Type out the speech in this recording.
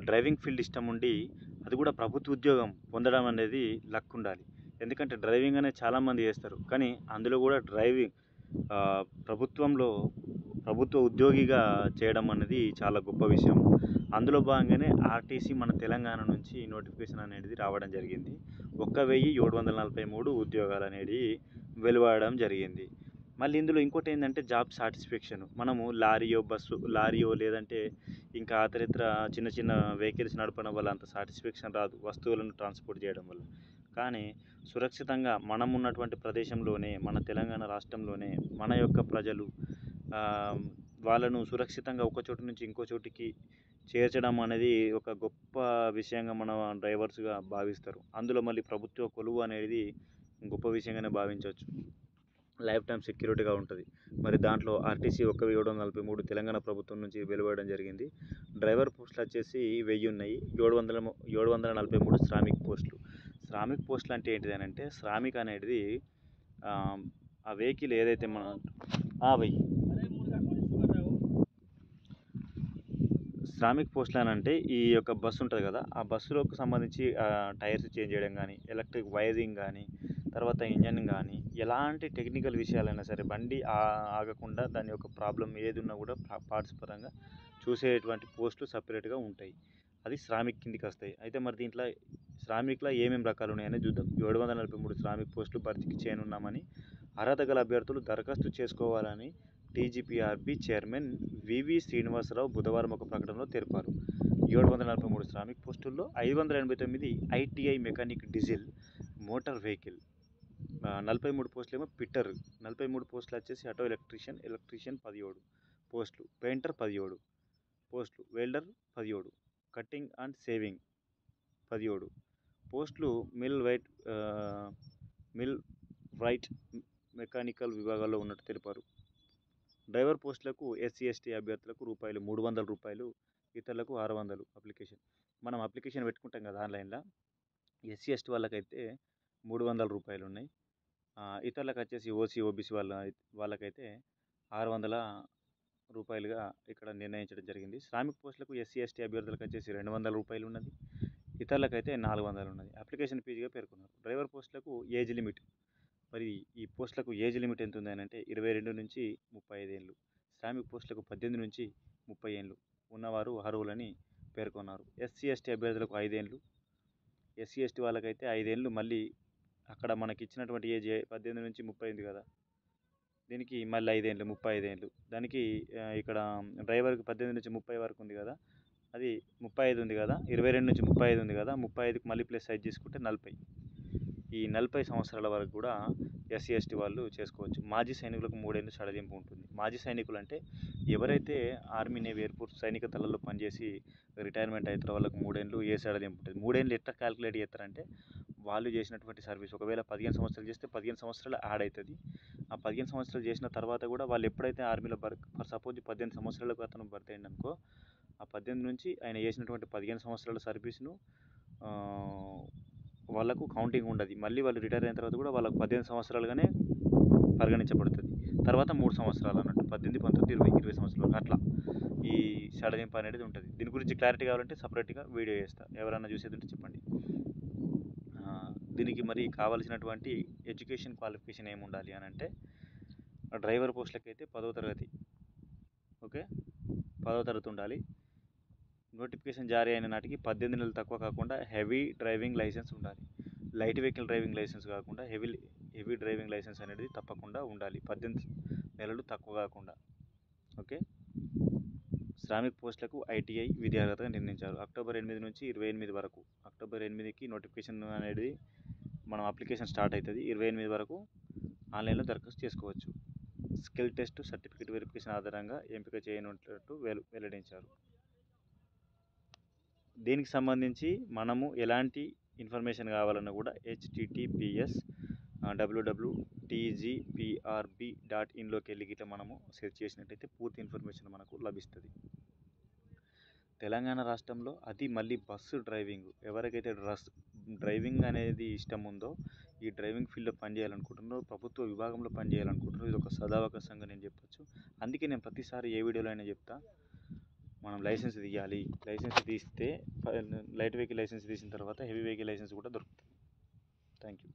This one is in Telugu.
డ్రైవింగ్ ఫీల్డ్ ఇష్టం ఉండి అది కూడా ప్రభుత్వ ఉద్యోగం పొందడం అనేది లక్ ఉండాలి. ఎందుకంటే డ్రైవింగ్ అనేది చాలామంది చేస్తారు, కానీ అందులో కూడా డ్రైవింగ్ ప్రభుత్వంలో ప్రభుత్వ ఉద్యోగిగా చేయడం అనేది చాలా గొప్ప విషయం. అందులో భాగంగానే ఆర్టీసీ మన తెలంగాణ నుంచి నోటిఫికేషన్ అనేది రావడం జరిగింది. 1743 ఉద్యోగాలు అనేది వెలువడడం జరిగింది. మళ్ళీ ఇందులో ఇంకోటి ఏంటంటే జాబ్ సాటిస్ఫాక్షన్. మనము లారీయో లేదంటే ఇంకా ఇతర చిన్న చిన్న వెహికల్స్ నడపడం వల్ల అంత సాటిస్ఫాక్షన్ రాదు, వస్తువులను ట్రాన్స్పోర్ట్ చేయడం వల్ల. కానీ సురక్షితంగా మనం ఉన్నటువంటి ప్రదేశంలోనే, మన తెలంగాణ రాష్ట్రంలోనే మన యొక్క ప్రజలు వాళ్ళను సురక్షితంగా ఒక చోటు నుంచి ఇంకో చోటికి చేర్చడం అనేది ఒక గొప్ప విషయంగా మన డ్రైవర్స్గా భావిస్తారు. అందులో మళ్ళీ ప్రభుత్వ కొలువు అనేది గొప్ప విషయంగానే భావించవచ్చు. లైఫ్ టైం సెక్యూరిటీగా ఉంటుంది. మరి దాంట్లో ఆర్టీసీ 1743 తెలంగాణ ప్రభుత్వం నుంచి వెలువడడం జరిగింది. డ్రైవర్ పోస్టులు వచ్చేసి 1000 ఉన్నాయి. 743 శ్రామిక్ పోస్టులు. శ్రామిక్ పోస్టులు అంటే ఏంటిది అని అంటే, శ్రామిక్ అనేది ఆ వెహికల్ ఏదైతే మన శ్రామిక్ పోస్టులు అని అంటే ఈ యొక్క బస్సు ఉంటుంది కదా, ఆ బస్సులోకి సంబంధించి టైర్స్ చేంజ్ చేయడం కానీ, ఎలక్ట్రిక్ వైరింగ్ కానీ, తర్వాత ఇంజన్ కానీ, ఎలాంటి టెక్నికల్ విషయాలైనా సరే బండి ఆగకుండా దాని యొక్క ప్రాబ్లం ఏది ఉన్నా కూడా పార్ట్స్ పరంగా చూసేటువంటి పోస్టులు సపరేట్గా ఉంటాయి. అది శ్రామిక్ కిందికి వస్తాయి. అయితే మరి దీంట్లో శ్రామిక్లో ఏమేమి రకాలు ఉన్నాయని చూద్దాం. 743 శ్రామిక్ పోస్టులు భర్తీకి చేయనున్నామని అర్హత గల అభ్యర్థులు దరఖాస్తు చేసుకోవాలని టీజీపీఆర్బీ చైర్మన్ వివి శ్రీనివాసరావు బుధవారం ఒక ప్రకటనలో తెలిపారు. 743 శ్రామిక్ పోస్టుల్లో 589 ITI mechanic diesel motor vehicle, 43 పోస్టులు ఏమో పిట్టర్, 43 పోస్టులు వచ్చేసి ఆటో ఎలక్ట్రీషియన్ 17 పోస్టులు, పెయింటర్ 17 పోస్టులు, వెల్డర్ 17, కటింగ్ అండ్ సేవింగ్ 17 పోస్టులు, మిల్ రైట్ మెకానికల్ విభాగాల్లో ఉన్నట్టు తెలిపారు. డ్రైవర్ పోస్టులకు ఎస్సీ ఎస్టీ అభ్యర్థులకు రూపాయలు, ఇతరులకు 600 అప్లికేషన్. మనం అప్లికేషన్ పెట్టుకుంటాం కదా ఆన్లైన్లో, ఎస్సీ ఎస్టీ వాళ్ళకైతే 300 రూపాయలు ఉన్నాయి. ఇతరులకు వచ్చేసి ఓసీ ఓబీసీ వాళ్ళకైతే 600 రూపాయలుగా ఇక్కడ నిర్ణయించడం జరిగింది. శ్రామిక్ పోస్టులకు ఎస్సీ ఎస్టీ అభ్యర్థులకు వచ్చేసి 200 రూపాయలు ఉన్నది, ఇతరులకైతే 400 ఉన్నది. అప్లికేషన్ ఫీజుగా పేర్కొన్నారు. డ్రైవర్ పోస్టులకు ఏజ్ లిమిట్, మరి ఈ పోస్టులకు ఏజ్ లిమిట్ ఎంత ఉంది అని అంటే 22 నుంచి 35 ఏళ్ళు. శ్రామిక్ పోస్టులకు 18 నుంచి 30 ఏళ్ళు ఉన్నవారు అర్హులని పేర్కొన్నారు. ఎస్సీ ఎస్టీ అభ్యర్థులకు 5 ఏళ్ళు, ఎస్సీ ఎస్టీ వాళ్ళకైతే 5 ఏళ్ళు. మళ్ళీ అక్కడ మనకి ఇచ్చినటువంటి ఏజ్ 18 నుంచి 30 ఉంది కదా, దీనికి మళ్ళీ 5 ఏళ్ళు 35 ఏళ్ళు. దానికి ఇక్కడ డ్రైవర్కి 18 నుంచి 30 వరకు ఉంది కదా, అది 35 ఉంది కదా, 22 నుంచి 35 ఉంది కదా, 35కి మళ్ళీ ప్లస్ సైజ్ చేసుకుంటే 40. ఈ 40 సంవత్సరాల వరకు కూడా ఎస్సీ ఎస్టీ వాళ్ళు చేసుకోవచ్చు. మాజీ సైనికులకు 3 ఏళ్ళు సడలింపు ఉంటుంది. మాజీ సైనికులు అంటే ఎవరైతే ఆర్మీ, నేవీ, ఎయిర్ఫోర్స్ సైనిక దళాల్లో పనిచేసి రిటైర్మెంట్ అవుతారో వాళ్ళకు 3 ఏళ్ళు ఏ సడలింపు ఉంటుంది. 3 ఏళ్ళు ఎట్లా క్యాలిక్యులేట్ చేస్తారంటే, వాళ్ళు చేసినటువంటి సర్వీస్ ఒకవేళ 15 సంవత్సరాలు చేస్తే 15 సంవత్సరాలు యాడ్ అవుతుంది. ఆ 15 సంవత్సరాలు చేసిన తర్వాత కూడా వాళ్ళు ఎప్పుడైతే ఆర్మీలో ఫర్ సపోజ్ 18 సంవత్సరాలకు అతను భర్తీ అయింది అనుకో, ఆ 18 నుంచి ఆయన చేసినటువంటి 15 సంవత్సరాల సర్వీస్ను వాళ్ళకు కౌంటింగ్ ఉండదు. మళ్ళీ వాళ్ళు రిటైర్ అయిన తర్వాత కూడా వాళ్ళకు 18 సంవత్సరాలుగానే పరిగణించబడుతుంది. తర్వాత 3 సంవత్సరాలు అన్నట్టు 18, 19, 20, 20 సంవత్సరాలు అట్లా ఈ సడలింపు అనేది ఉంటుంది. దీని గురించి క్లారిటీ కావాలంటే సపరేట్గా వీడియో చేస్తా, ఎవరైనా చూసేది ఉంటే చెప్పండి. దీనికి మరి కావాల్సినటువంటి ఎడ్యుకేషన్ క్వాలిఫికేషన్ ఏమి ఉండాలి అని అంటే, డ్రైవర్ పోస్టులకి అయితే 10వ తరగతి, ఓకే, 10వ తరగతి ఉండాలి. నోటిఫికేషన్ జారీ అయిన నాటికి 18 నెలలు తక్కువ కాకుండా హెవీ డ్రైవింగ్ లైసెన్స్ ఉండాలి. లైట్ వెహికల్ డ్రైవింగ్ లైసెన్స్ కాకుండా హెవీ డ్రైవింగ్ లైసెన్స్ అనేది తప్పకుండా ఉండాలి, 18 నెలలు తక్కువ కాకుండా, ఓకే. శ్రామిక్ పోస్టులకు ఐటీఐ విద్యార్హతగా నిర్ణయించారు. అక్టోబర్ 8 నుంచి 28 వరకు, అక్టోబర్ 8కి నోటిఫికేషన్ అనేది మనం అప్లికేషన్ స్టార్ట్ అవుతుంది. 28 వరకు ఆన్లైన్లో దరఖాస్తు చేసుకోవచ్చు. స్కిల్ టెస్ట్, సర్టిఫికేట్ వెరిఫికేషన్ ఆధారంగా ఎంపిక చేయనున్నట్టు వెల్లడించారు. దీనికి సంబంధించి మనము ఎలాంటి ఇన్ఫర్మేషన్ కావాలన్నా కూడా https://www.tgprb.in లోకి వెళ్ళి గిట్లా మనము సెర్చ్ చేసినట్టయితే పూర్తి ఇన్ఫర్మేషన్ మనకు లభిస్తుంది. తెలంగాణ రాష్ట్రంలో అది మళ్ళీ బస్సు డ్రైవింగ్, ఎవరికైతే డ్రైవింగ్ అనేది ఇష్టం ఉందో, ఈ డ్రైవింగ్ ఫీల్డ్లో పనిచేయాలనుకుంటున్నారో, ప్రభుత్వ విభాగంలో పనిచేయాలనుకుంటున్నారో, ఇది ఒక సదావకాశంగా నేను చెప్పొచ్చు. అందుకే నేను ప్రతిసారి ఏ వీడియోలో అయినా చెప్తా, మనం లైసెన్స్ తీయాలి. లైసెన్స్ తీస్తే లైట్ వెహికల్ లైసెన్స్ తీసిన తర్వాత హెవీ వెహికల్ లైసెన్స్ కూడా దొరుకుతుంది. Thank you.